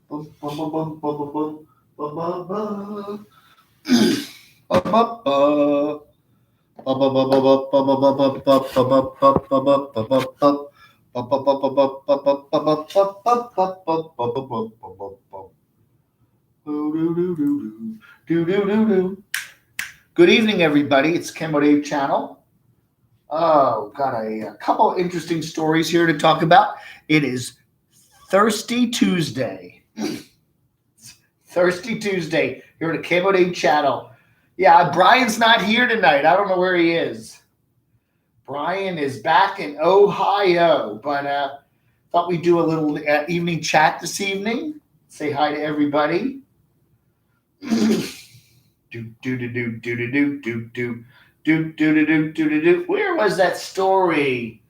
Good evening, everybody. It's Camo channel. Oh, got a couple interesting stories here to talk about. It is Thirsty Tuesday. Thirsty Tuesday here at the Camo channel. Yeah, Brian's not here tonight. I don't know where he is. Brian is back in Ohio, but thought we'd do a little evening chat this evening. Say hi to everybody. Where was that story?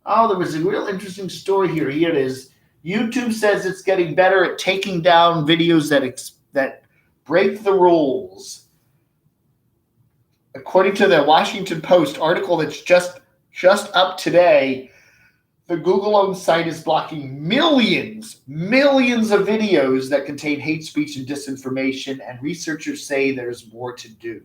Oh, there was a real interesting story here. Here it is. YouTube says it's getting better at taking down videos that break the rules. According to the Washington Post article that's just up today, the Google-owned site is blocking millions of videos that contain hate speech and disinformation, and researchers say there's more to do.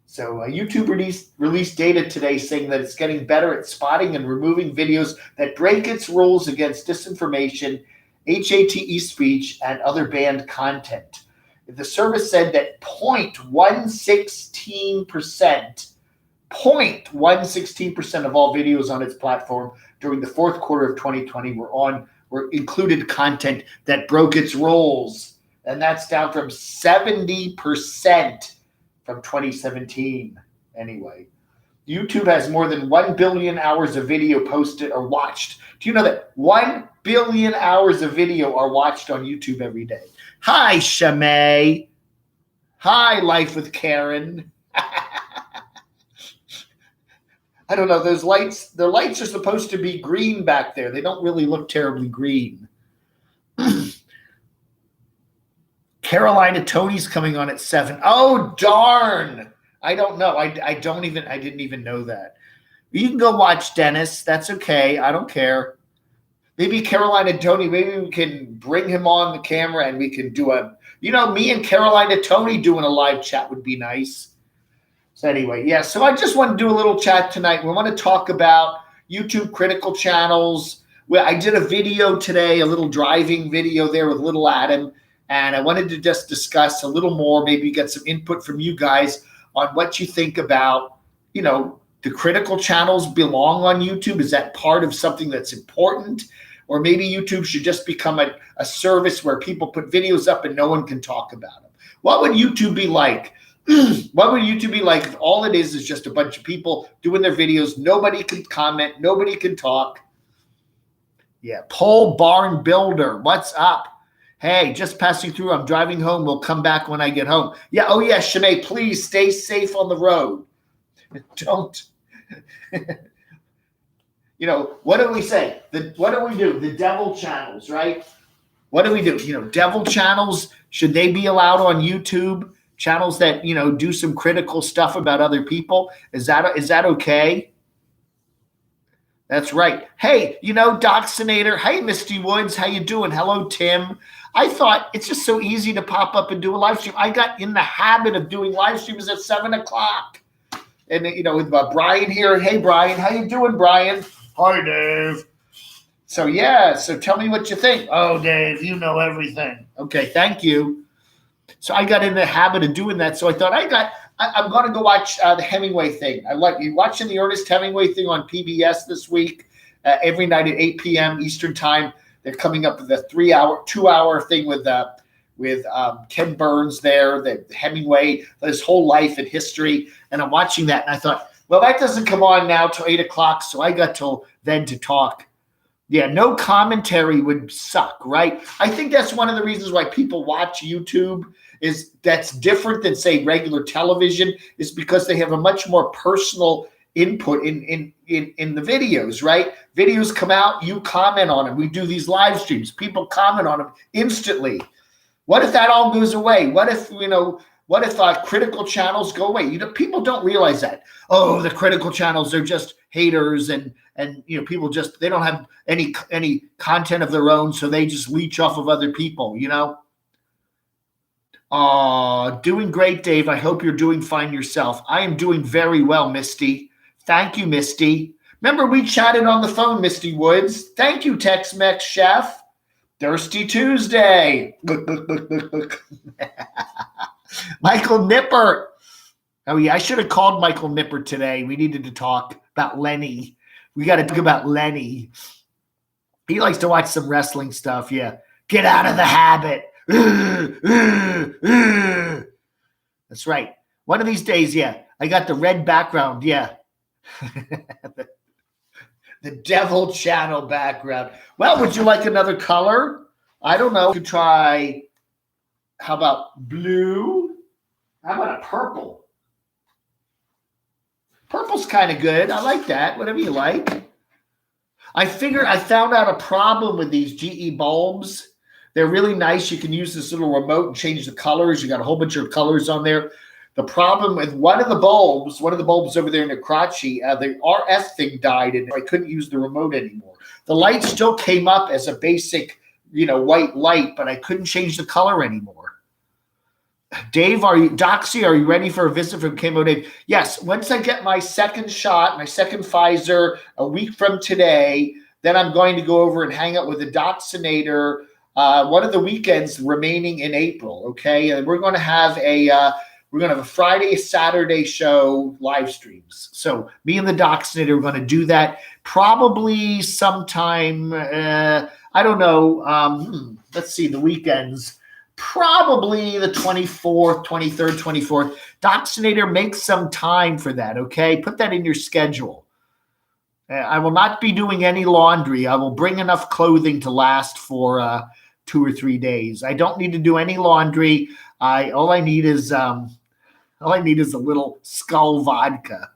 So YouTube released data today saying that it's getting better at spotting and removing videos that break its rules against disinformation, hate speech, and other banned content. The service said that 0.116% of all videos on its platform during the fourth quarter of 2020 were included content that broke its rules. And that's down from 70% from 2017. Anyway, YouTube has more than 1 billion hours of video posted or watched. Do you know that 1 billion hours of video are watched on YouTube every day? Hi, Shamay. Hi, Life with Karen. I don't know, those lights, the lights are supposed to be green back there. They don't really look terribly green. Carolina Tony's coming on at 7. Oh, darn. I don't know. I didn't even know that. You can go watch Dennis. That's okay. I don't care. Maybe Carolina Tony, maybe we can bring him on the camera and we can do me and Carolina Tony doing a live chat would be nice. So anyway, yeah, so I just want to do a little chat tonight. We want to talk about YouTube critical channels. I did a video today, a little driving video there with little Adam, and I wanted to just discuss a little more, maybe get some input from you guys on what you think about, the critical channels belong on YouTube. Is that part of something that's important? Or maybe YouTube should just become a service where people put videos up and no one can talk about them. What would YouTube be like? What would YouTube be like if all it is just a bunch of people doing their videos? Nobody can comment. Nobody can talk. Yeah. Pole Barn Builder. What's up? Hey, just passing through. I'm driving home. We'll come back when I get home. Yeah. Oh, yeah. Shemay, please stay safe on the road. Don't. What do we say? What do we do? The devil channels, right? What do we do? Devil channels, should they be allowed on YouTube? Channels that, do some critical stuff about other people. Is that okay? That's right. Hey, Doxinator. Hey, Misty Woods. How you doing? Hello, Tim. I thought it's just so easy to pop up and do a live stream. I got in the habit of doing live streams at 7 o'clock. And, with Brian here. Hey, Brian. How you doing, Brian? Hi, Dave. So, yeah. So tell me what you think. Oh, Dave, you know everything. Okay, thank you. So I got in the habit of doing that. So I thought I'm going to go watch the Hemingway thing. I like you watching the Ernest Hemingway thing on PBS this week, every night at 8 p.m. Eastern time. They're coming up with a 2-hour thing with Ken Burns there, the Hemingway, his whole life and history. And I'm watching that. And I thought, well, that doesn't come on now till 8 o'clock. So I got till then to talk. Yeah, no commentary would suck, right? I think that's one of the reasons why people watch YouTube that's different than, say, regular television, is because they have a much more personal input in the videos, right? Videos come out, you comment on them. We do these live streams. People comment on them instantly. What if that all goes away? What if, What if critical channels go away? People don't realize that. Oh, the critical channels, they're just haters, and people just, they don't have any content of their own, so they just leech off of other people, Doing great, Dave. I hope you're doing fine yourself. I am doing very well, Misty. Thank you, Misty. Remember, we chatted on the phone, Misty Woods. Thank you, Tex-Mex Chef. Thirsty Tuesday. Michael Nipper. Oh, yeah, I should have called Michael Nipper today. We needed to talk about Lenny. We got to talk about Lenny. He likes to watch some wrestling stuff, yeah. Get out of the habit. That's right. One of these days, yeah, I got the red background, yeah. The Devil Channel background. Well, would you like another color? I don't know. You could try, how about blue? How about a purple? Purple's kind of good. I like that. Whatever you like. I found out a problem with these GE bulbs. They're really nice. You can use this little remote and change the colors. You got a whole bunch of colors on there. The problem with one of the bulbs over there in the crotchy, the RF thing died, and I couldn't use the remote anymore. The light still came up as a basic, white light, but I couldn't change the color anymore. Dave, Doxy, are you ready for a visit from Camo Dave? Yes. Once I get my second shot, my second Pfizer, a week from today, then I'm going to go over and hang out with the Doxinator one of the weekends remaining in April. Okay, and we're going to have a Friday, Saturday show live streams. So me and the Doxinator are going to do that probably sometime. I don't know. Let's see, the weekends. Probably the 24th, 23rd, 24th. Doxinator, make some time for that, okay? Put that in your schedule. I will not be doing any laundry. I will bring enough clothing to last for 2 or 3 days. I don't need to do any laundry. All I need is a little Skull vodka.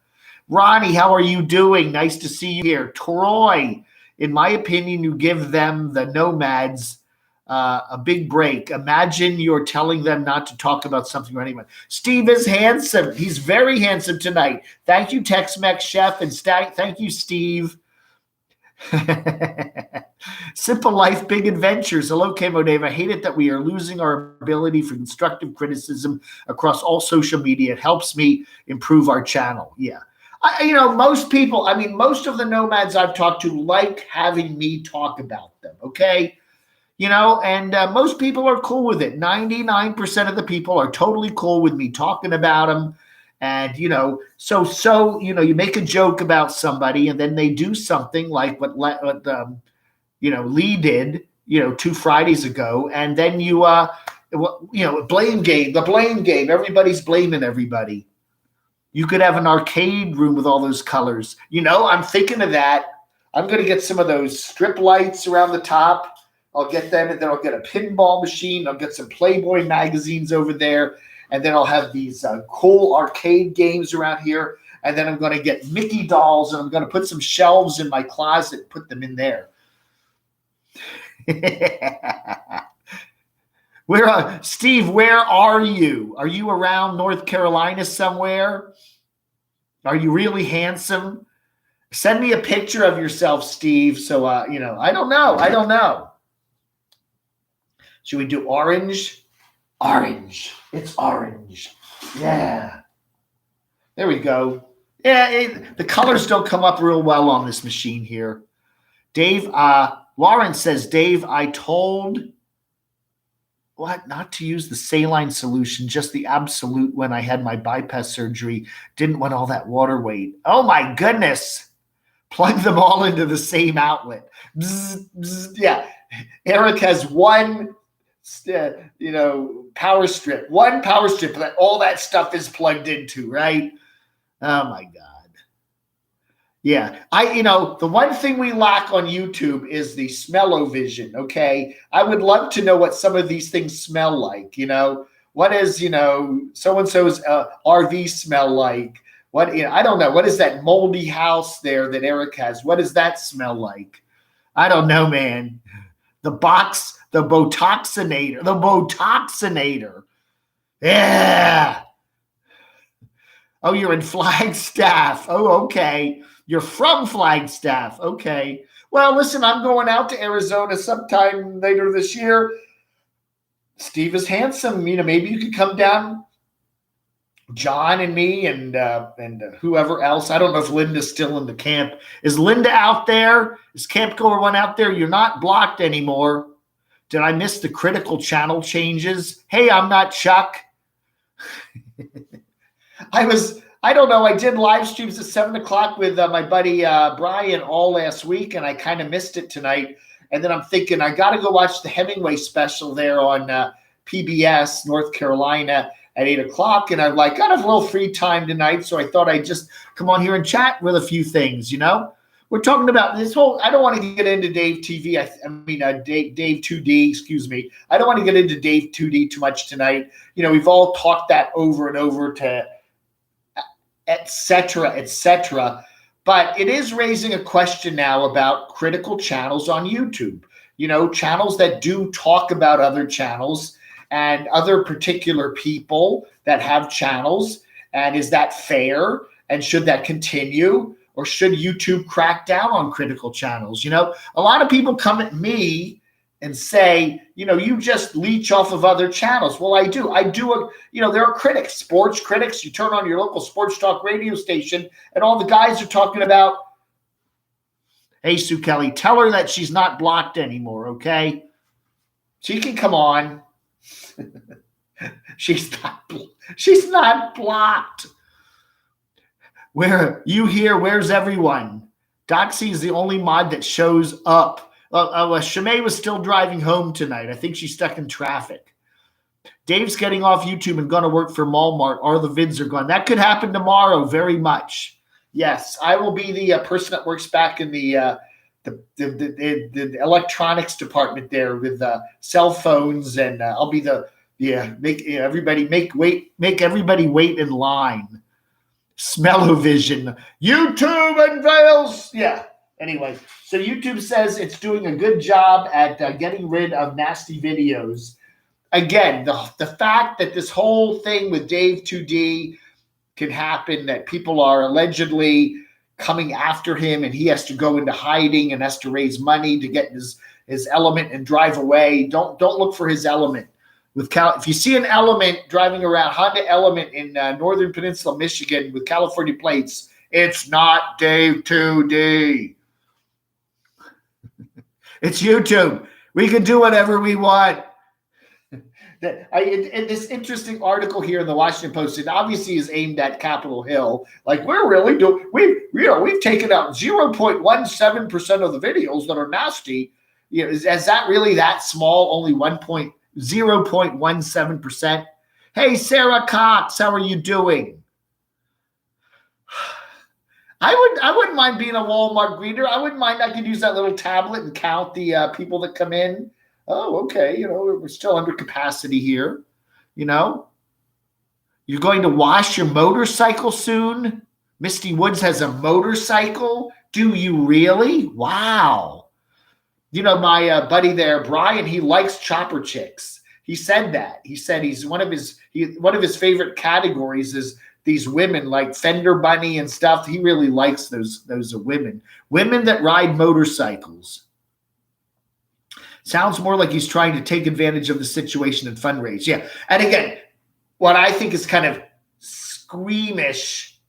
Ronnie, how are you doing? Nice to see you here. Troy, in my opinion, you give them, the nomads, a big break. Imagine you're telling them not to talk about something or anyone. Steve is handsome. He's very handsome tonight. Thank you, Tex-Mex Chef, and thank you, Steve. Simple life, big adventures. Hello, Camo Dave. I hate it that we are losing our ability for constructive criticism across all social media. It helps me improve our channel. Yeah. Most people, most of the nomads I've talked to like having me talk about them. Okay. And most people are cool with it. 99% of the people are totally cool with me talking about them. And, so you make a joke about somebody and then they do something like what Lee did, 2 Fridays ago. And then blame game, the blame game. Everybody's blaming everybody. You could have an arcade room with all those colors. I'm thinking of that. I'm going to get some of those strip lights around the top. I'll get them, and then I'll get a pinball machine. I'll get some Playboy magazines over there, and then I'll have these cool arcade games around here. And then I'm going to get Mickey dolls, and I'm going to put some shelves in my closet and put them in there. Steve, where are you? Are you around North Carolina somewhere? Are you really handsome? Send me a picture of yourself, Steve. So, I don't know. Should we do orange? Orange. It's orange. Yeah. There we go. Yeah, the colors don't come up real well on this machine here. Dave, Lawrence says, Dave, I told not to use the saline solution, just the absolute when I had my bypass surgery. Didn't want all that water weight. Oh, my goodness. Plug them all into the same outlet. Bzz, bzz. Yeah. Eric has one power strip, that all that stuff is plugged into, right? Oh my God. Yeah. The one thing we lack on YouTube is the smell-o-vision. Okay. I would love to know what some of these things smell like. What is, so-and-so's RV smell like? What, I don't know. What is that moldy house there that Eric has? What does that smell like? I don't know, man. The Botoxinator. Yeah. Oh, you're in Flagstaff. Oh, okay. You're from Flagstaff. Okay. Well, listen, I'm going out to Arizona sometime later this year. Steve is handsome. Maybe you could come down, John and me and whoever else. I don't know if Linda's still in the camp. Is Linda out there? Is Camp Goer One out there? You're not blocked anymore. Did I miss the critical channel changes? Hey, I'm not Chuck. I don't know. I did live streams at 7 o'clock with my buddy Brian all last week, and I kind of missed it tonight. And then I'm thinking I got to go watch the Hemingway special there on PBS, North Carolina at 8 o'clock. And I'm like, got a little free time tonight. So I thought I'd just come on here and chat with a few things, We're talking about this whole, I don't want to get into Dave TV. Dave 2D, excuse me. I don't want to get into Dave 2D too much tonight. We've all talked that over and over to et cetera. But it is raising a question now about critical channels on YouTube. Channels that do talk about other channels and other particular people that have channels. And is that fair? And should that continue? Or should YouTube crack down on critical channels? A lot of people come at me and say, you just leech off of other channels. Well, I do. There are critics, sports critics. You turn on your local sports talk radio station and all the guys are talking about, hey, Sue Kelly, tell her that she's not blocked anymore, okay? She can come on. She's not blocked. Where you here? Where's everyone? Doxy is the only mod that shows up. Shimei was still driving home tonight. I think she's stuck in traffic. Dave's getting off YouTube and going to work for Walmart, or the vids are gone. That could happen tomorrow, very much. Yes, I will be the person that works back in the electronics department there with cell phones, and I'll be make everybody wait in line. Smell-o-vision. YouTube unveils. Yeah. Anyway, so YouTube says it's doing a good job at getting rid of nasty videos. Again, the fact that this whole thing with Dave 2D can happen, that people are allegedly coming after him and he has to go into hiding and has to raise money to get his element and drive away. Don't look for his element. If you see an element driving around, Honda Element in Northern Peninsula, Michigan with California plates, it's not Dave 2D. It's YouTube. We can do whatever we want. This interesting article here in the Washington Post, it obviously is aimed at Capitol Hill. Like, we're really doing, we've taken out 0.17% of the videos that are nasty. Is that really that small? Only 0.17%. Hey, Sarah Cox, how are you doing? I wouldn't mind being a Walmart greeter. I wouldn't mind. I could use that little tablet and count the people that come in. Oh, okay. We're still under capacity here. You're going to wash your motorcycle soon? Misty Woods has a motorcycle. Do you really? Wow. My buddy there, Brian, he likes chopper chicks. He said that. He said one of his favorite categories is these women like Fender Bunny and stuff. He really likes those women that ride motorcycles. Sounds more like he's trying to take advantage of the situation and fundraise. Yeah. And again, what I think is kind of squeamish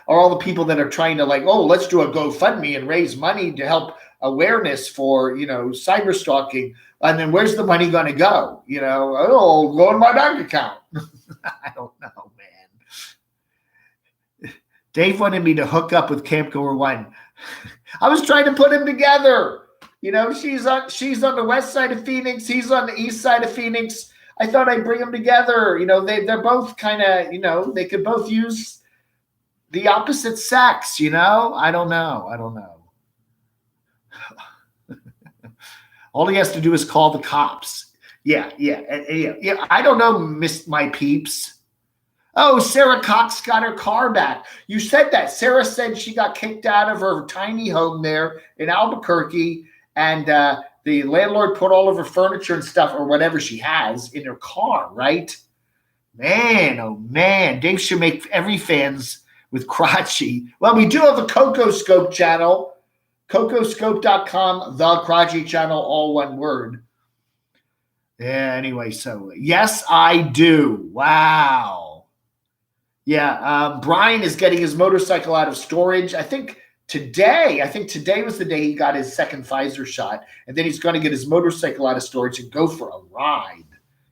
are all the people that are trying to let's do a GoFundMe and raise money to help awareness for, cyber stalking. And then where's the money going to go? Go in my bank account. I don't know, man. Dave wanted me to hook up with Camp Goer One. I was trying to put him together. She's on the west side of Phoenix. He's on the east side of Phoenix. I thought I'd bring them together. They're both kind of, they could both use the opposite sex, I don't know. All he has to do is call the cops. Yeah. I don't know, my peeps. Oh, Sarah Cox got her car back. You said that. Sarah said she got kicked out of her tiny home there in Albuquerque, and the landlord put all of her furniture and stuff or whatever she has in her car, right? Man, oh man, Dave should make every fans with crotchy. Well, we do have a CocoScope channel, cocoscope.com, the crotchy channel, all one word. Yeah, anyway, so yes, I do. Wow. Yeah, Brian is getting his motorcycle out of storage. I think today was the day he got his second Pfizer shot, and then he's going to get his motorcycle out of storage and go for a ride.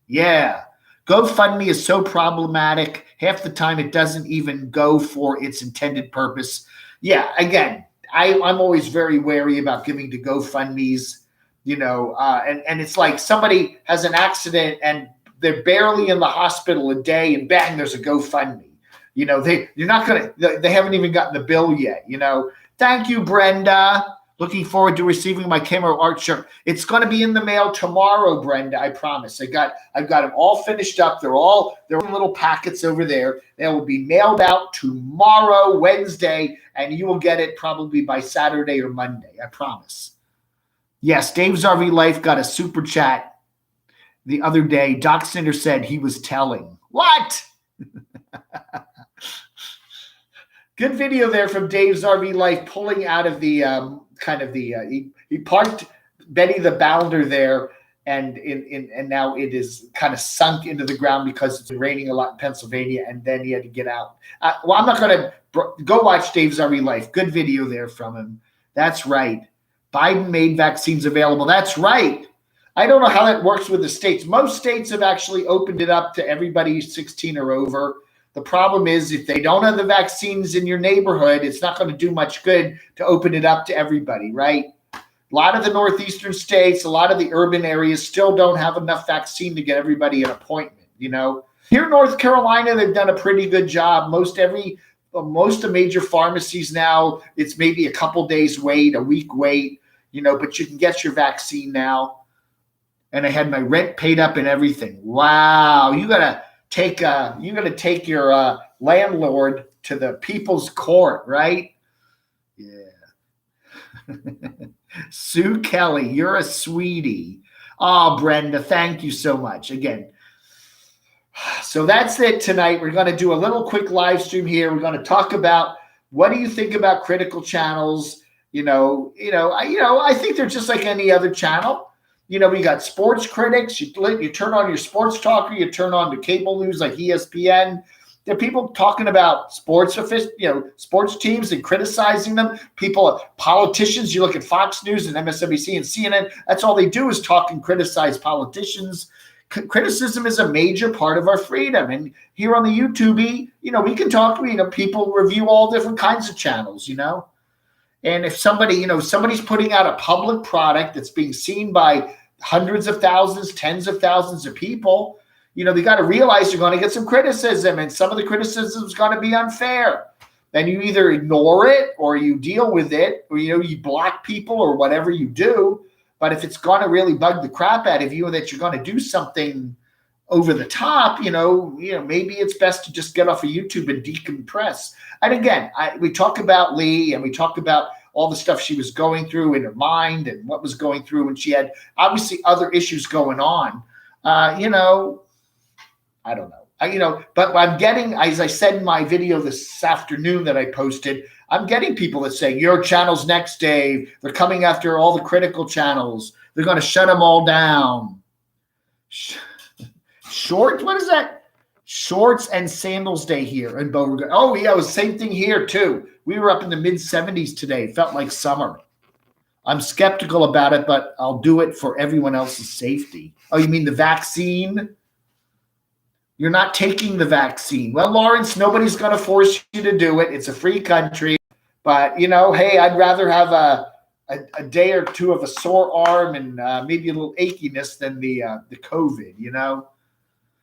Yeah. GoFundMe is so problematic. Half the time it doesn't even go for its intended purpose. Yeah, again, I'm always very wary about giving to GoFundMes, and it's like somebody has an accident and they're barely in the hospital a day and bang, there's a GoFundMe. They haven't even gotten the bill yet, Thank you, Brenda. Looking forward to receiving my Camo art shirt. It's going to be in the mail tomorrow, Brenda. I promise. I've got them all finished up. They're in little packets over there. They will be mailed out tomorrow, Wednesday, and you will get it probably by Saturday or Monday. I promise. Yes, Dave's RV Life got a super chat the other day. Doc Cinder said he was telling. What? Good video there from Dave's RV Life pulling out of the he parked Betty the Bounder there, and now it is kind of sunk into the ground because it's been raining a lot in Pennsylvania, and then he had to get out. I'm not going to go watch Dave's RV Life. Good video there from him. That's right. Biden made vaccines available. That's right. I don't know how that works with the states. Most states have actually opened it up to everybody 16 or over. The problem is if they don't have the vaccines in your neighborhood, it's not going to do much good to open it up to everybody, right? A lot of the northeastern states, a lot of the urban areas still don't have enough vaccine to get everybody an appointment, Here in North Carolina, they've done a pretty good job. Most of major pharmacies now, it's maybe a couple days wait, a week wait, but you can get your vaccine now. And I had my rent paid up and everything. Wow, you're gonna take your landlord to the people's court, right? Yeah. Sue Kelly, you're a sweetie. Oh, Brenda, thank you so much again. So that's it tonight. We're going to do a little quick live stream here. We're going to talk about what do you think about critical channels? I think they're just like any other channel. We got sports critics. You turn on your sports talker. You turn on the cable news like ESPN. There are people talking about sports teams and criticizing them. Politicians. You look at Fox News and MSNBC and CNN. That's all they do is talk and criticize politicians. Criticism is a major part of our freedom. And here on the YouTube, we can talk. People review all different kinds of channels. And if somebody's putting out a public product that's being seen by hundreds of thousands, tens of thousands of people, they got to realize you're going to get some criticism, and some of the criticism is going to be unfair. Then you either ignore it or you deal with it, or you block people or whatever you do. But if it's going to really bug the crap out of you, that you're going to do something over the top, maybe it's best to just get off of YouTube and decompress. And again, we talk about Lee and we talk about all the stuff she was going through in her mind and what was going through, and she had obviously other issues going on. I don't know. But I'm getting, as I said in my video this afternoon that I posted, I'm getting people that say, your channel's next, Dave. They're coming after all the critical channels. They're going to shut them all down. Shorts? What is that? Shorts and Sandals Day here in Beauregard. Oh, yeah, it was the same thing here, too. We were up in the mid-70s today. It felt like summer. I'm skeptical about it, but I'll do it for everyone else's safety. Oh, you mean the vaccine? You're not taking the vaccine. Well, Lawrence, nobody's going to force you to do it. It's a free country. But, hey, I'd rather have a day or two of a sore arm and maybe a little achiness than the COVID,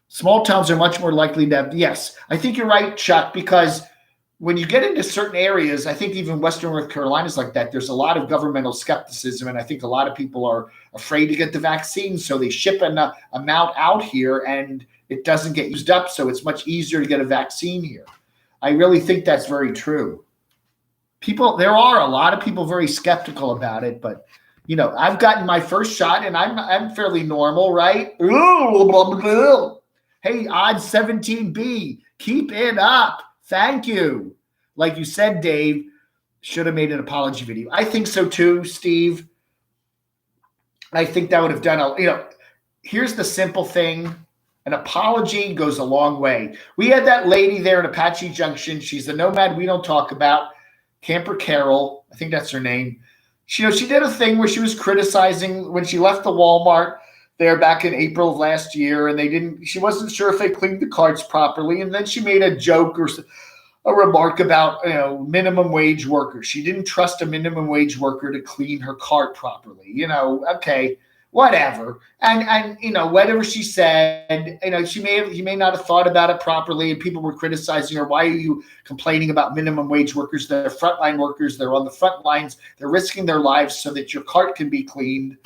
Small towns are much more likely to have, yes. I think you're right, Chuck, because when you get into certain areas, I think even Western North Carolina is like that. There's a lot of governmental skepticism, and I think a lot of people are afraid to get the vaccine, so they ship an amount out here, and it doesn't get used up, so it's much easier to get a vaccine here. I really think that's very true. There are a lot of people very skeptical about it, but I've gotten my first shot and I'm fairly normal, right? Hey, odd 17B, keep it up. Thank you. Like you said, Dave, should have made an apology video. I think so too, Steve. I think that would have done here's the simple thing. An apology goes a long way. We had that lady there in Apache Junction. She's the nomad we don't talk about. Camper Carol, I think that's her name. She did a thing where she was criticizing when she left the Walmart there back in April of last year, and she wasn't sure if they cleaned the carts properly. And then she made a joke or a remark about, minimum wage workers. She didn't trust a minimum wage worker to clean her cart properly. Okay, whatever. And whatever she said, she may not have thought about it properly, and people were criticizing her. Why are you complaining about minimum wage workers? They're frontline workers. They're on the front lines. They're risking their lives so that your cart can be cleaned.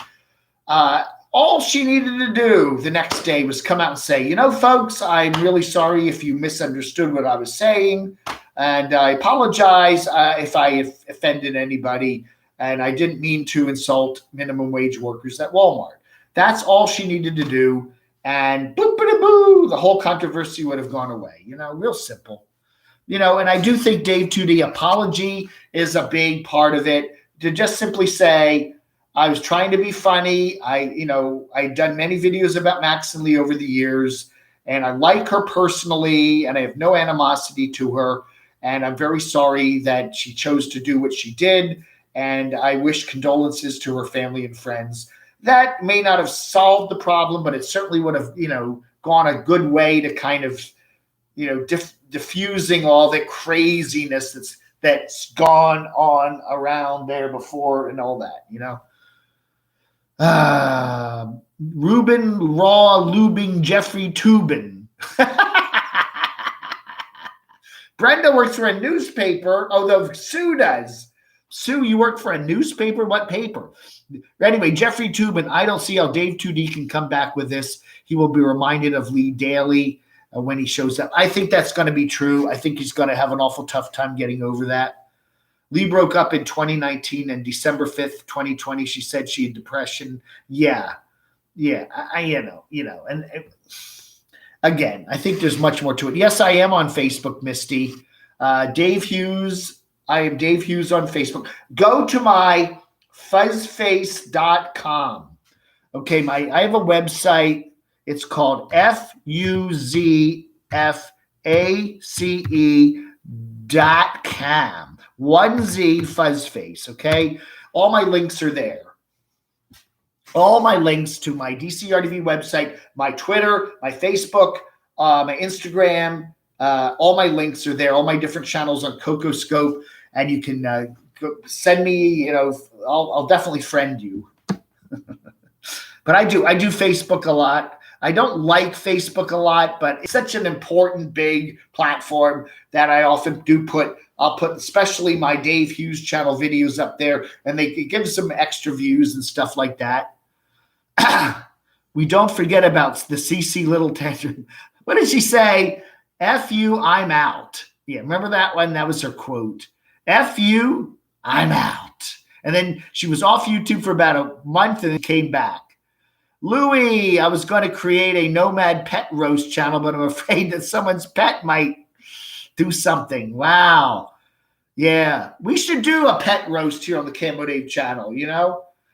All she needed to do the next day was come out and say, folks, I'm really sorry if you misunderstood what I was saying. And I apologize if I offended anybody. And I didn't mean to insult minimum wage workers at Walmart. That's all she needed to do. And boop-a-da-boo, the whole controversy would have gone away. Real simple. And I do think Dave 2D apology is a big part of it. To just simply say, I was trying to be funny. I've done many videos about Max and Lee over the years, and I like her personally, and I have no animosity to her. And I'm very sorry that she chose to do what she did. And I wish condolences to her family and friends. That may not have solved the problem, but it certainly would have, gone a good way to kind of, diffusing all the craziness that's gone on around there before and all that, Ruben Raw Lubing Jeffrey Tubin. Brenda works for a newspaper, although Sue does. Sue, you work for a newspaper? What paper? Anyway, Jeffrey Tubin, I don't see how Dave 2D can come back with this. He will be reminded of Lee daily when he shows up. I think that's going to be true. I think he's going to have an awful tough time getting over that. Lee broke up in 2019, and December 5th, 2020, she said she had depression. Yeah. And again, I think there's much more to it. Yes, I am on Facebook, Misty. Dave Hughes. I am Dave Hughes on Facebook. Go to my fuzzface.com. Okay, I have a website. It's called FUZFACE.com. 1Z Fuzzface, okay? All my links are there. All my links to my DCRTV website, my Twitter, my Facebook, my Instagram, all my links are there. All my different channels on CocoScope, and you can send me, I'll definitely friend you. But I do Facebook a lot. I don't like Facebook a lot, but it's such an important, big platform that I often do I'll put especially my Dave Hughes channel videos up there, and it gives some extra views and stuff like that. We don't forget about the CC Little tantrum. What did she say? F you, I'm out. Yeah, remember that one? That was her quote. F you, I'm out. And then she was off YouTube for about a month and then came back. Louie, I was going to create a Nomad pet roast channel, but I'm afraid that someone's pet might do something. Wow. Yeah. We should do a pet roast here on the Camo Dave channel,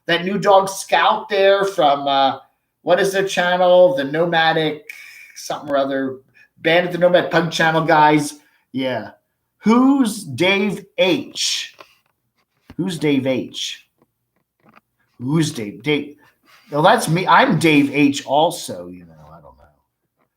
That new dog Scout there from, what is their channel? The Nomadic something or other. Bandit the Nomad Pug channel, guys. Yeah. Who's Dave H? Who's Dave H? Who's Dave? Well, that's me. I'm Dave H also, I don't know.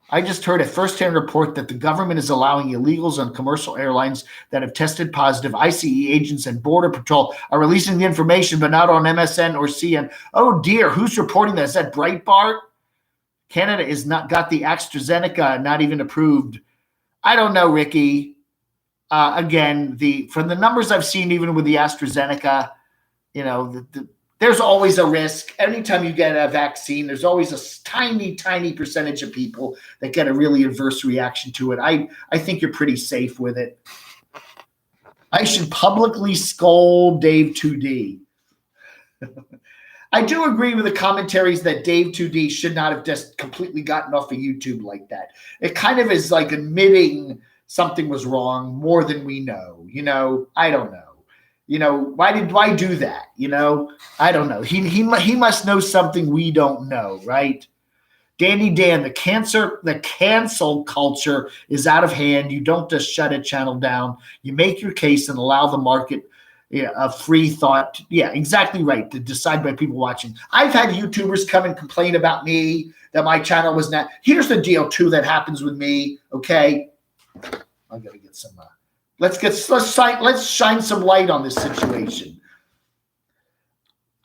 I just heard a first-hand report that the government is allowing illegals on commercial airlines that have tested positive. ICE agents and Border Patrol are releasing the information, but not on MSN or CN. Oh, dear. Who's reporting that? Is that Breitbart? Canada is not got the AstraZeneca, not even approved. I don't know, Ricky. Again, from the numbers I've seen, even with the AstraZeneca, there's always a risk. Anytime you get a vaccine, there's always a tiny, tiny percentage of people that get a really adverse reaction to it. I think you're pretty safe with it. I should publicly scold Dave 2D. I do agree with the commentaries that Dave 2D should not have just completely gotten off of YouTube like that. It kind of is like admitting something was wrong more than we know. I don't know. Why do that? I don't know. He must know something we don't know, right? Danny Dan, the cancel culture is out of hand. You don't just shut a channel down. You make your case and allow the market a free thought. Yeah, exactly right. To decide by people watching. I've had YouTubers come and complain about me that my channel was not. Here's the deal too that happens with me. Okay, I'm gonna get some. Let's shine some light on this situation.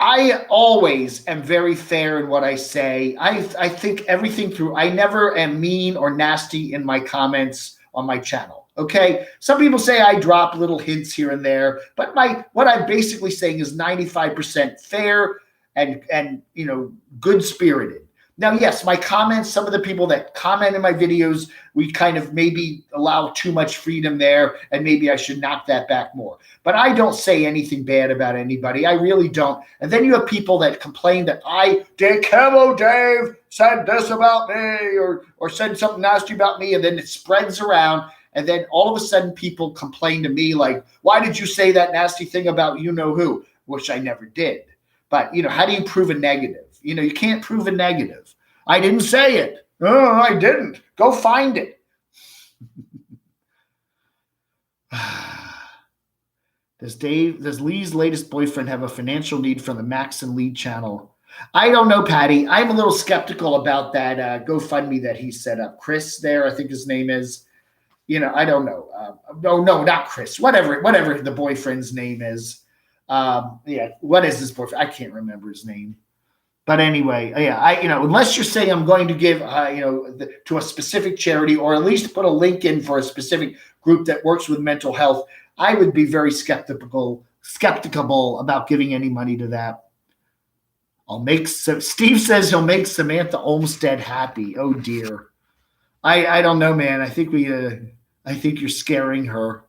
I always am very fair in what I say. I think everything through. I never am mean or nasty in my comments on my channel. Okay. Some people say I drop little hints here and there, but what I'm basically saying is 95% fair and good spirited. Now, yes, my comments, some of the people that comment in my videos, we kind of maybe allow too much freedom there, and maybe I should knock that back more. But I don't say anything bad about anybody. I really don't. And then you have people that complain that Camo Dave said this about me or said something nasty about me, and then it spreads around. And then all of a sudden people complain to me like, why did you say that nasty thing about you-know-who, which I never did. But, how do you prove a negative? You can't prove a negative. I didn't say it. Oh, I didn't. Go find it. Does Lee's latest boyfriend have a financial need for the Max and Lee channel? I don't know, Patty. I'm a little skeptical about that GoFundMe that he set up. Chris there, I think his name is. I don't know. No, not Chris. Whatever the boyfriend's name is. What is his boyfriend? I can't remember his name. But anyway, unless you're saying I'm going to give, to a specific charity or at least put a link in for a specific group that works with mental health, I would be very skeptical about giving any money to that. Steve says he'll make Samantha Olmstead happy. Oh dear. I don't know, man. I think you're scaring her.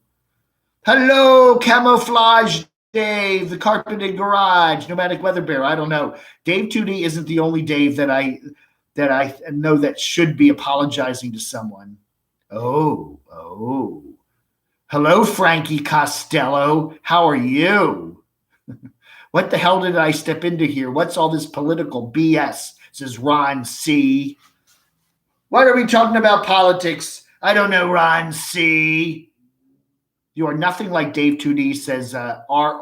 Hello, Camouflage Dave, the Carpeted Garage, Nomadic Weather Bear. I don't know. Dave 2D isn't the only Dave that I know that should be apologizing to someone. Oh. Hello, Frankie Costello. How are you? What the hell did I step into here? What's all this political BS? Says Ron C. What are we talking about politics? I don't know, Ron C. You are nothing like Dave 2D, says RRLJT.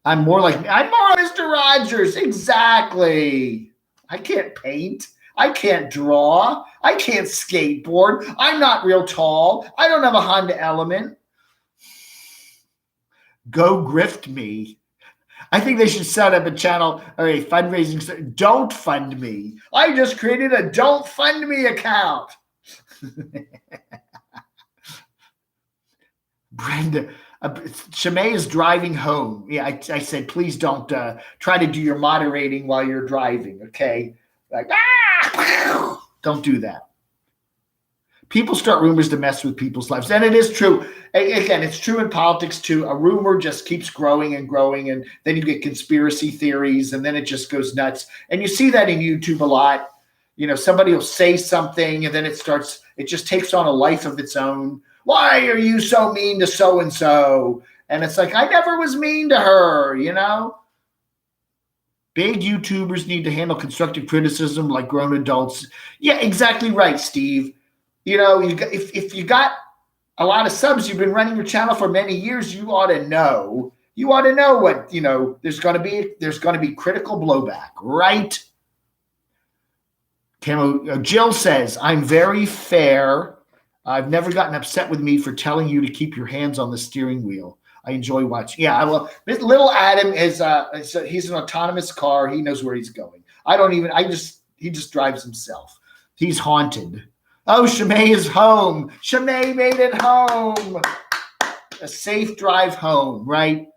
I'm more Mr. Rogers. Exactly. I can't paint. I can't draw. I can't skateboard. I'm not real tall. I don't have a Honda Element. Go grift me. I think they should set up a channel or a fundraising. Don't fund me. I just created a don't fund me account. Brenda, Shemay is driving home. Yeah, I said, please don't try to do your moderating while you're driving, okay? Like, don't do that. People start rumors to mess with people's lives. And it is true. Again, it's true in politics too. A rumor just keeps growing and growing, and then you get conspiracy theories, and then it just goes nuts. And you see that in YouTube a lot. Somebody will say something, and then it just takes on a life of its own. Why are you so mean to so-and-so? And it's like, I never was mean to her, Big YouTubers need to handle constructive criticism like grown adults. Yeah, exactly right, Steve. If you got a lot of subs, you've been running your channel for many years, you ought to know. You ought to know what, there's going to be critical blowback, right? Jill says, I'm very fair. I've never gotten upset with me for telling you to keep your hands on the steering wheel. I enjoy watching. Yeah, little Adam he's an autonomous car. He knows where he's going. He just drives himself. He's haunted. Oh, Shemay is home. Shemay made it home. A safe drive home, right?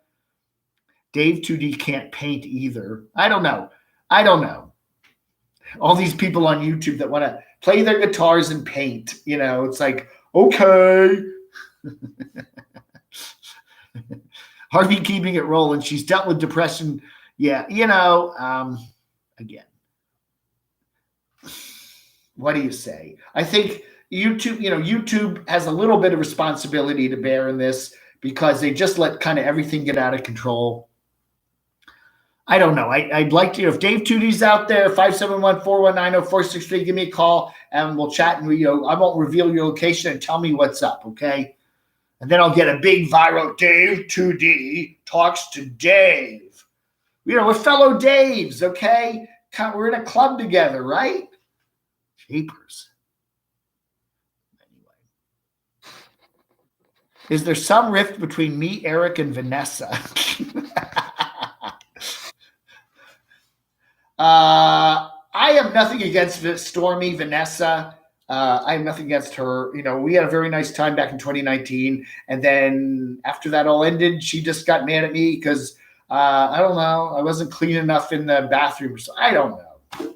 Dave 2D can't paint either. I don't know. All these people on YouTube that want to play their guitars and paint, it's like, okay. Harvey keeping it rolling. She's dealt with depression. Yeah, again, what do you say? I think YouTube has a little bit of responsibility to bear in this because they just let kind of everything get out of control. I don't know. I'd like to, if Dave Tootie's out there, 571-419-0463, give me a call and we'll chat. And I won't reveal your location and tell me what's up, okay? And then I'll get a big viral Dave Tootie talks to Dave. We're fellow Daves, okay? We're in a club together, right? Jeepers. Anyway. Is there some rift between me, Eric, and Vanessa? I have nothing against Stormy, Vanessa. I have nothing against her. We had a very nice time back in 2019. And then after that all ended, she just got mad at me because, I don't know, I wasn't clean enough in the bathroom. So I don't know.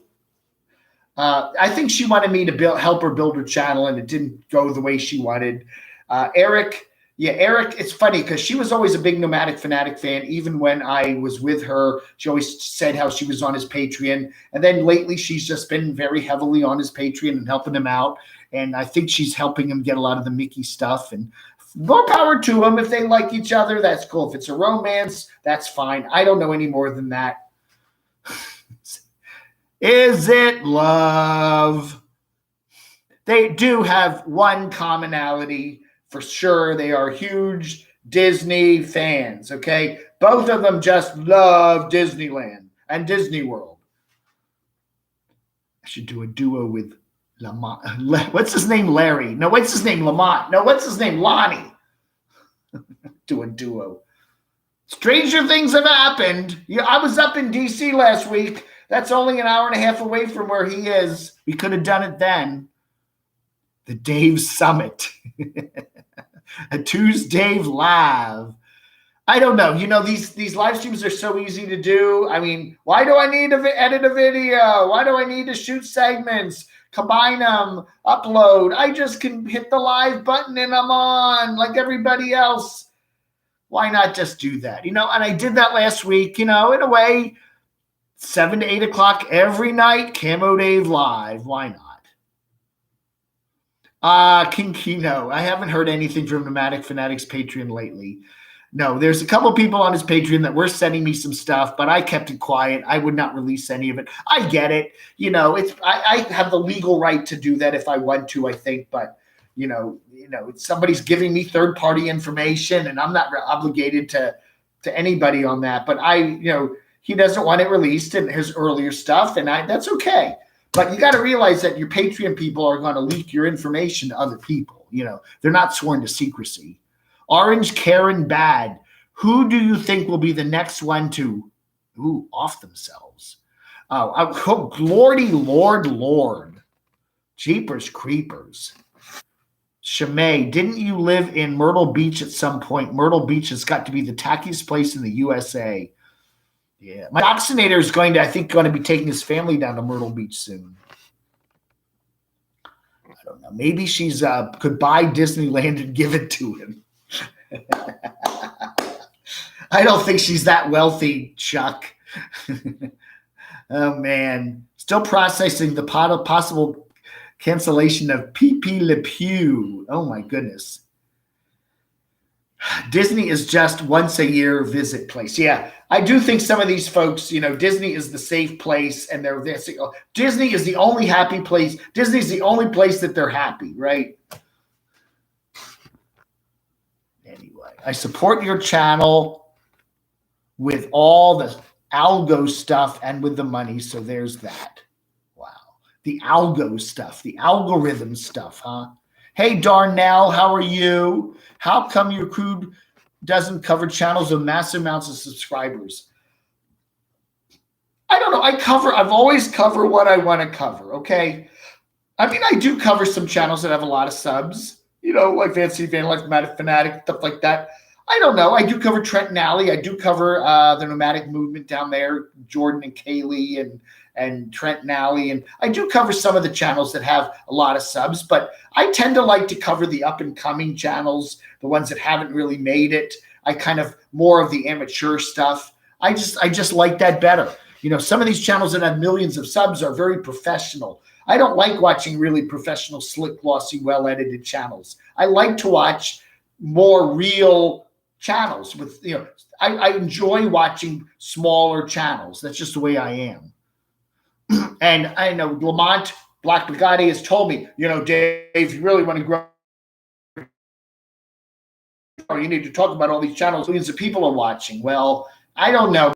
I think she wanted me to help her build her channel, and it didn't go the way she wanted. Eric, it's funny because she was always a big Nomadic Fanatic fan. Even when I was with her, she always said how she was on his Patreon. And then lately, she's just been very heavily on his Patreon and helping him out. And I think she's helping him get a lot of the Mickey stuff. And more power to them. If they like each other, that's cool. If it's a romance, that's fine. I don't know any more than that. Is it love? They do have one commonality for sure. They are huge Disney fans, okay? Both of them just love Disneyland and Disney World. I should do a duo with Lamont. What's his name? Larry. No, what's his name? Lamont. No, what's his name? Lonnie. Do a duo. Stranger things have happened. I was up in D.C. last week. That's only an hour and a half away from where he is. We could have done it then. The Dave Summit. A Tuesday live. I don't know. These live streams are so easy to do. I mean, why do I need to edit a video? Why do I need to shoot segments, combine them, upload? I just can hit the live button and I'm on like everybody else. Why not just do that? And I did that last week, in a way, 7 to 8 o'clock every night, Camo Dave live. Why not? King Kino. I haven't heard anything from Nomadic Fanatics Patreon lately. No, there's a couple people on his Patreon that were sending me some stuff, but I kept it quiet. I would not release any of it. I get it. I have the legal right to do that if I want to, I think, but somebody's giving me third-party information and I'm not obligated to anybody on that. But he doesn't want it released in his earlier stuff, and that's okay. But you got to realize that your Patreon people are going to leak your information to other people. They're not sworn to secrecy. Orange Karen Bad. Who do you think will be the next one to off themselves? Oh, Lordy Lord. Jeepers Creepers. Shamay, didn't you live in Myrtle Beach at some point? Myrtle Beach has got to be the tackiest place in the USA. Yeah. My vaccinator is going to be taking his family down to Myrtle Beach soon. I don't know. Maybe she's could buy Disneyland and give it to him. I don't think she's that wealthy, Chuck. Oh, man. Still processing the possible cancellation of P.P. Le Pew. Oh, my goodness. Disney is just once a year visit place. Yeah, I do think some of these folks, Disney is the safe place, and Disney is the only happy place. Disney's the only place that they're happy, right? Anyway, I support your channel with all the algo stuff and with the money, so there's that. Wow. The algo stuff, the algorithm stuff, huh? Hey, Darnell, how are you? How come your crew doesn't cover channels with massive amounts of subscribers? I don't know. I've always covered what I want to cover, okay? I mean, I do cover some channels that have a lot of subs, like Fancy Van Life, Nomadic Fanatic, stuff like that. I don't know. I do cover Trent and Alley. I do cover the nomadic movement down there, Jordan and Kaylee and Trent and Alley. And I do cover some of the channels that have a lot of subs, but I tend to like to cover the up-and-coming channels, the ones that haven't really made it. I kind of more of the amateur stuff. I just like that better. Some of these channels that have millions of subs are very professional. I don't like watching really professional, slick, glossy, well-edited channels. I like to watch more real channels with, I enjoy watching smaller channels. That's just the way I am. And I know Lamont Black Bugatti has told me, Dave, if you really want to grow, you need to talk about all these channels millions of people are watching. Well, I don't know,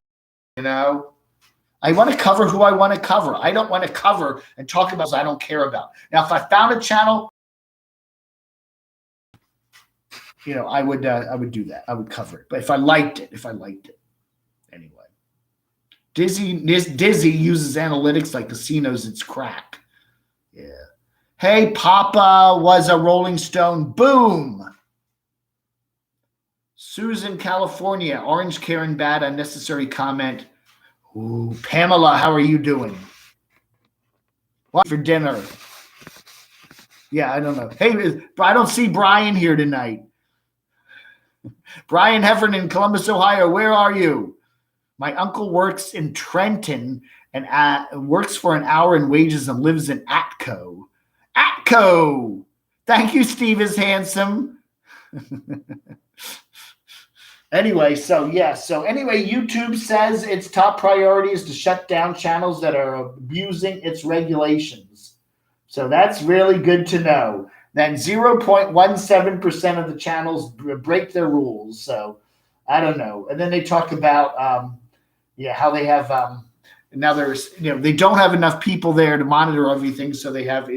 I want to cover who I want to cover. I don't want to cover and talk about I don't care about. Now, if I found a channel, I would do that. I would cover it. But if I liked it. Anyway. Dizzy uses analytics like casinos. It's crack. Yeah. Hey, Papa was a Rolling Stone. Boom. Susan, California. Orange Karen bad unnecessary comment. Ooh, Pamela, how are you doing? What for dinner? Yeah, I don't know. Hey, I don't see Brian here tonight. Brian Heffernan in Columbus, Ohio. Where are you? My uncle works in Trenton and works for an hour in wages and lives in Atco. Atco. Thank you, Steve is handsome. Anyway, YouTube says its top priority is to shut down channels that are abusing its regulations. So that's really good to know. Then 0.17% of the channels break their rules. So I don't know. And then they talk about, how they have now there's, they don't have enough people there to monitor everything. So they have,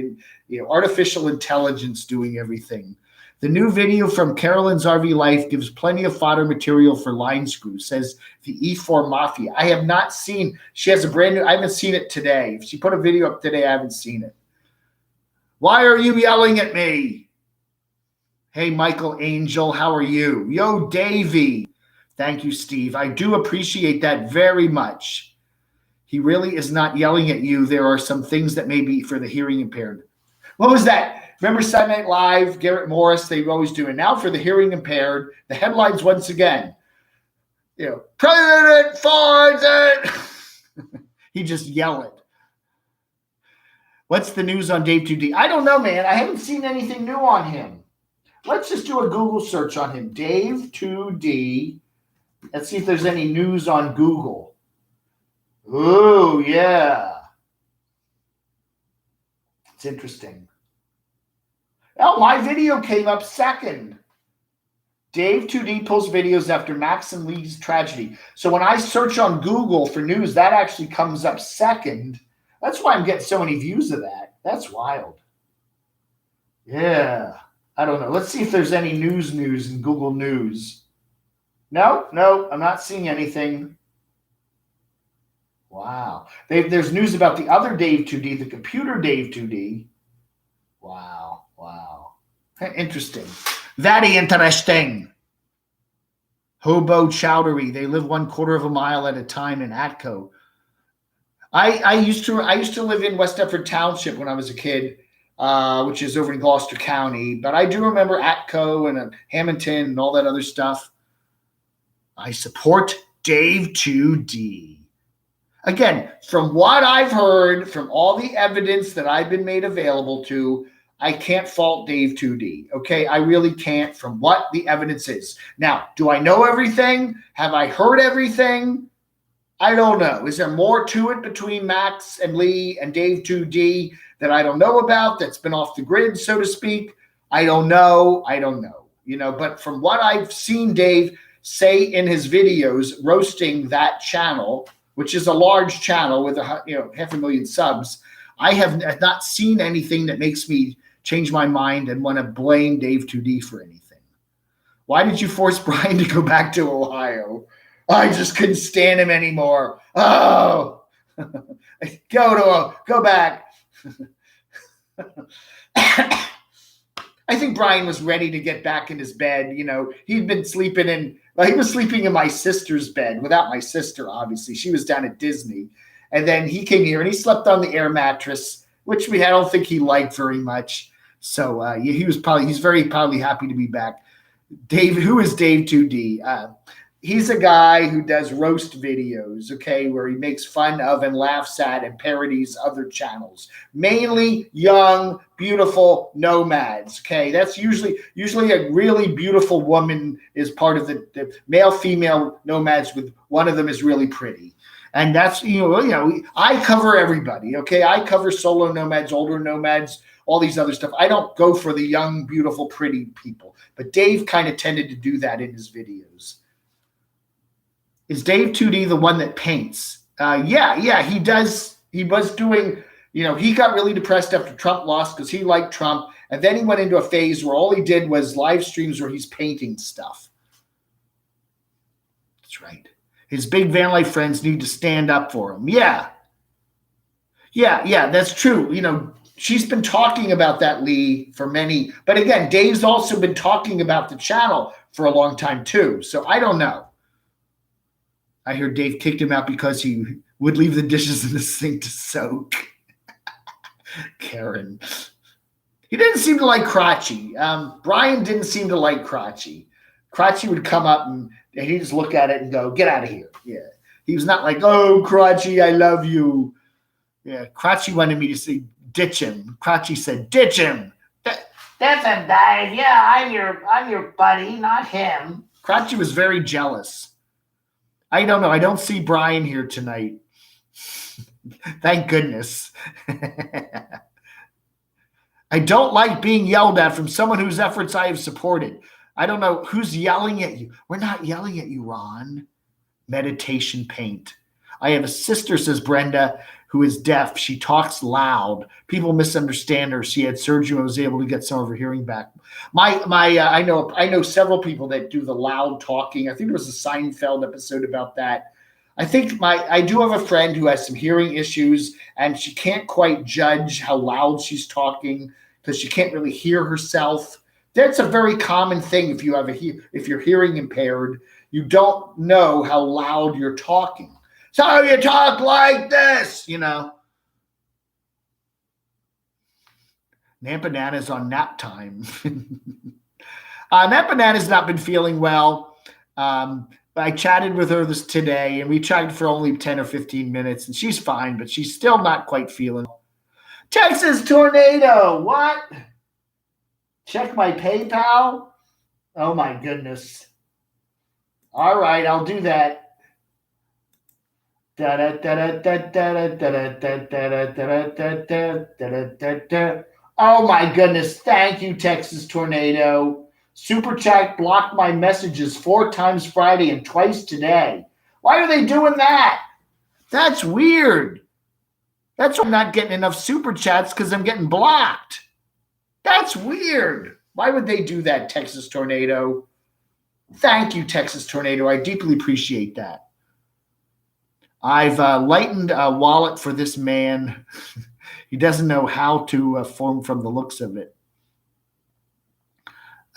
artificial intelligence doing everything. The new video from Carolyn's RV Life gives plenty of fodder material for line screw, says the E4 Mafia. I have not seen, she has a brand new, I haven't seen it today. If she put a video up today, I haven't seen it. Why are you yelling at me? Hey, Michael Angel, how are you? Yo, Davey. Thank you, Steve. I do appreciate that very much. He really is not yelling at you. There are some things that may be for the hearing impaired. What was that? Remember Saturday Night Live, Garrett Morris, they always do. And now for the hearing impaired, the headlines once again. President Ford. He just yelled it. What's the news on Dave 2D? I don't know, man. I haven't seen anything new on him. Let's just do a Google search on him. Dave 2D. Let's see if there's any news on Google. Oh, yeah. It's interesting. Oh, my video came up second. Dave 2D pulls videos after Max and Lee's tragedy. So when I search on Google for news, that actually comes up second. That's why I'm getting so many views of that. That's wild. Yeah. I don't know. Let's see if there's any news in Google News. No, I'm not seeing anything. Wow. There's news about the other Dave 2D, the computer Dave 2D. Wow. Interesting. Very interesting. Hobo Chowdery. They live 1/4 of a mile at a time in Atco. I used to live in West Deptford Township when I was a kid, which is over in Gloucester County. But I do remember Atco and Hamilton and all that other stuff. I support Dave 2D. Again, from what I've heard, from all the evidence that I've been made available to, I can't fault Dave 2D. Okay, I really can't from what the evidence is. Now, do I know everything? Have I heard everything? I don't know. Is there more to it between Max and Lee and Dave 2D that I don't know about, that's been off the grid, so to speak? I don't know. But from what I've seen Dave say in his videos roasting that channel, which is a large channel with 500,000 subs, I have not seen anything that makes me change my mind and want to blame Dave 2D for anything. Why did you force Brian to go back to Ohio? I just couldn't stand him anymore. Oh, go back. I think Brian was ready to get back in his bed. He'd been sleeping he was sleeping in my sister's bed without my sister, obviously. She was down at Disney. And then he came here and he slept on the air mattress, which I don't think he liked very much. So he's probably happy to be back. Dave, who is Dave 2D? He's a guy who does roast videos, okay, where he makes fun of and laughs at and parodies other channels, mainly young, beautiful nomads. Okay, that's usually a really beautiful woman is part of the male female nomads. With one of them is really pretty, and that's I cover everybody. Okay, I cover solo nomads, older nomads, all these other stuff. I don't go for the young, beautiful, pretty people, but Dave kind of tended to do that in his videos. Is Dave 2D the one that paints? Yeah, he does. He was doing, he got really depressed after Trump lost because he liked Trump. And then he went into a phase where all he did was live streams where he's painting stuff. That's right. His big van life friends need to stand up for him. Yeah, that's true. She's been talking about that, Lee, for many. But again, Dave's also been talking about the channel for a long time, too. So I don't know. I heard Dave kicked him out because he would leave the dishes in the sink to soak. Karen. He didn't seem to like Crotchy. Brian didn't seem to like Crotchy. Crotchy would come up and he'd just look at it and go, get out of here. Yeah. He was not like, oh, Crotchy, I love you. Yeah. Crotchy wanted me to say, ditch him. Crotchy said, ditch him. That's him, Dave. Yeah, I'm your buddy, not him. Crotchy was very jealous. I don't know. I don't see Brian here tonight. Thank goodness. I don't like being yelled at from someone whose efforts I have supported. I don't know who's yelling at you. We're not yelling at you, Ron. Meditation paint. I have a sister, says Brenda, who is deaf. She talks loud. People misunderstand her. She had surgery and was able to get some of her hearing back. I know several people that do the loud talking. I think there was a Seinfeld episode about that. I think I do have a friend who has some hearing issues, and she can't quite judge how loud she's talking because she can't really hear herself. That's a very common thing if you're hearing impaired. You don't know how loud you're talking. So you talk like this, Nap Banana's on nap time. Nap Banana's not been feeling well. I chatted with her today, and we chatted for only 10 or 15 minutes, and she's fine, but she's still not quite feeling. Texas tornado, what? Check my PayPal? Oh, my goodness. All right, I'll do that. Oh my goodness. Thank you, Texas Tornado. Super Chat blocked my messages 4 times Friday and twice today. Why are they doing that? That's weird. That's why I'm not getting enough Super Chats, because I'm getting blocked. That's weird. Why would they do that, Texas Tornado? Thank you, Texas Tornado. I deeply appreciate that. I've lightened a wallet for this man. He doesn't know how to form from the looks of it.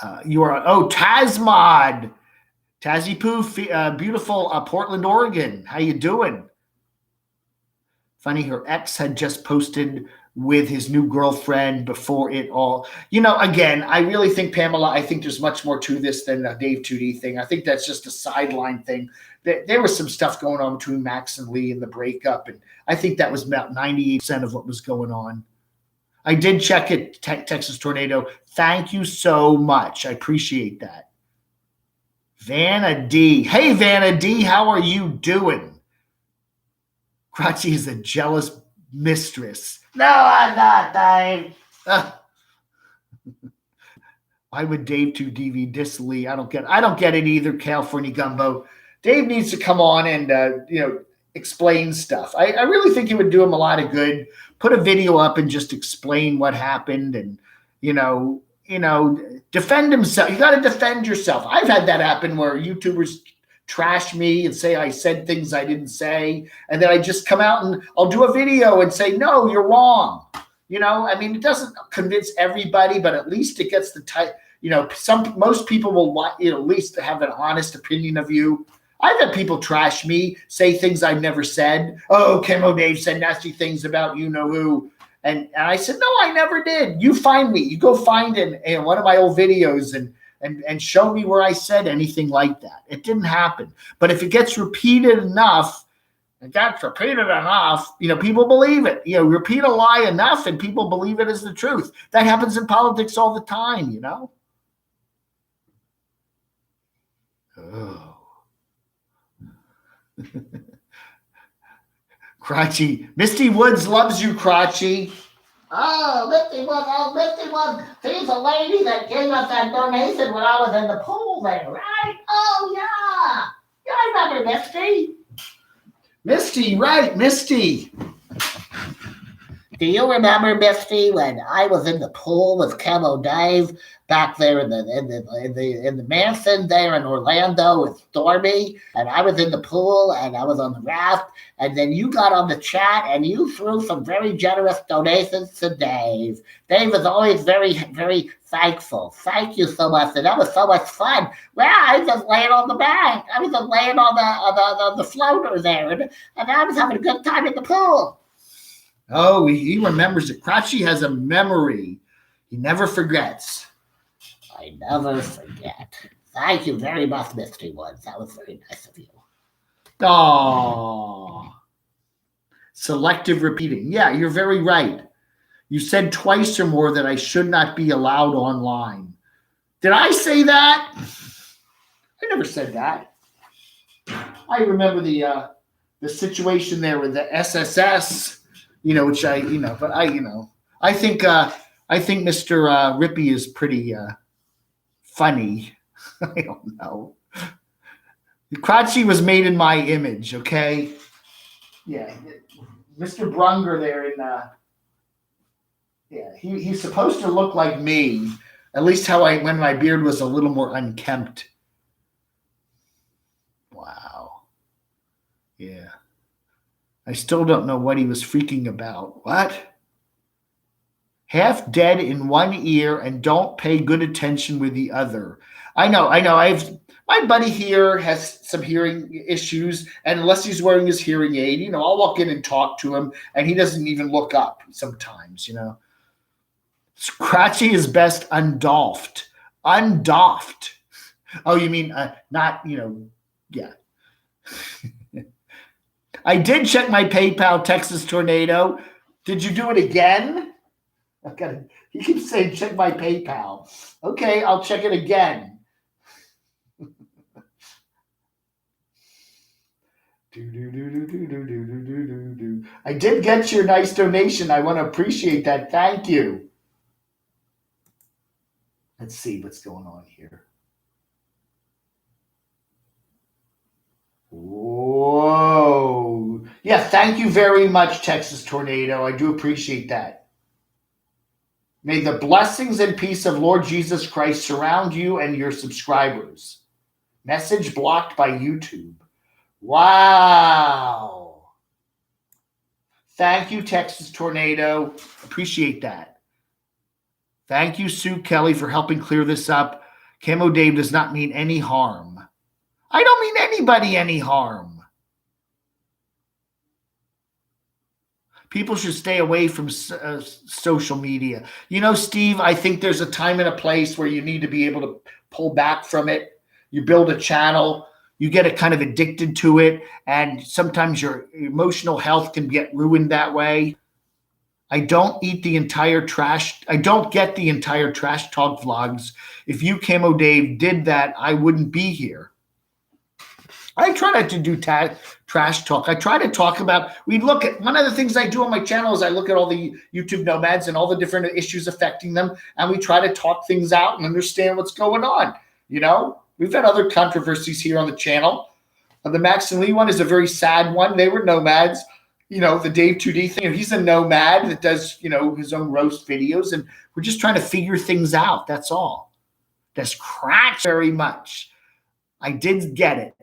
Tazmod. Tazzy Poo, beautiful Portland, Oregon. How you doing? Funny, her ex had just posted with his new girlfriend before it all. Again, I really think, Pamela, I think there's much more to this than a Dave 2D thing. I think that's just a sideline thing. There was some stuff going on between Max and Lee in the breakup, and I think that was about 98% of what was going on. I did check it, Texas Tornado. Thank you so much. I appreciate that. Vanna D. Hey, Vanna D, how are you doing? Crotchy is a jealous mistress. No, I'm not, Dave. Why would Dave 2DV diss Lee? I don't get it either, California Gumbo. Dave needs to come on and explain stuff. I really think it would do him a lot of good. Put a video up and just explain what happened, and defend himself. You got to defend yourself. I've had that happen where YouTubers trash me and say I said things I didn't say, and then I just come out and I'll do a video and say, no, you're wrong. It doesn't convince everybody, but at least it gets the type. Most people will at least have an honest opinion of you. I've had people trash me, say things I've never said. Oh, Camo Dave said nasty things about you-know-who. And I said, no, I never did. You find me. You go find in one of my old videos, and and show me where I said anything like that. It didn't happen. But if it gets repeated enough, people believe it. Repeat a lie enough and people believe it as the truth. That happens in politics all the time, Oh. Crotchy. Misty Woods loves you, Crotchy. Oh, Misty Woods. She's a lady that gave us that donation when I was in the pool there, right? Oh, yeah. Yeah, I remember Misty. Misty, right, Misty. Do you remember, Misty, when I was in the pool with Camo Dave back there in the mansion there in Orlando with Stormy, and I was in the pool and I was on the raft, and then you got on the chat and you threw some very generous donations to Dave. Dave was always very, very thankful. Thank you so much, and that was so much fun. Well, I was just laying on the bank. I was just laying on the floater there, and I was having a good time in the pool. Oh, he remembers it. Crotchy has a memory. He never forgets. I never forget. Thank you very much, Misty Woods. That was very nice of you. Oh, selective repeating. Yeah, you're very right. You said twice or more that I should not be allowed online. Did I say that? I never said that. I remember the situation there with the SSS. Which I think Mr. Rippy is pretty funny. I don't know. Crotchy was made in my image, okay? Yeah, Mr. Brunger there he's supposed to look like me, at least when my beard was a little more unkempt. Wow. Yeah. I still don't know what he was freaking about. What? Half dead in one ear and don't pay good attention with the other. I know. My buddy here has some hearing issues, and unless he's wearing his hearing aid, I'll walk in and talk to him, and he doesn't even look up sometimes, Scratchy is best undoffed. Undoffed. Oh, you mean not, yeah. I did check my PayPal, Texas Tornado. Did you do it again? He keeps saying, check my PayPal. Okay, I'll check it again. I did get your nice donation. I want to appreciate that. Thank you. Let's see what's going on here. Whoa. Yeah, thank you very much, Texas Tornado. I do appreciate that. May the blessings and peace of Lord Jesus Christ surround you and your subscribers. Message blocked by YouTube. Wow. Thank you, Texas Tornado. Appreciate that. Thank you, Sue Kelly, for helping clear this up. Camo Dave does not mean any harm. I don't mean anybody any harm. People should stay away from social media. Steve, I think there's a time and a place where you need to be able to pull back from it. You build a channel, you get kind of addicted to it, and sometimes your emotional health can get ruined that way. I don't get the entire trash talk vlogs. If you, Camo Dave, did that, I wouldn't be here. I try not to do trash talk. I try to talk about, one of the things I do on my channel is I look at all the YouTube nomads and all the different issues affecting them, and we try to talk things out and understand what's going on. We've had other controversies here on the channel. The Max and Lee one is a very sad one. They were nomads. The Dave 2D thing, he's a nomad that does, his own roast videos, and we're just trying to figure things out. That's all. That's cracked very much. I did get it.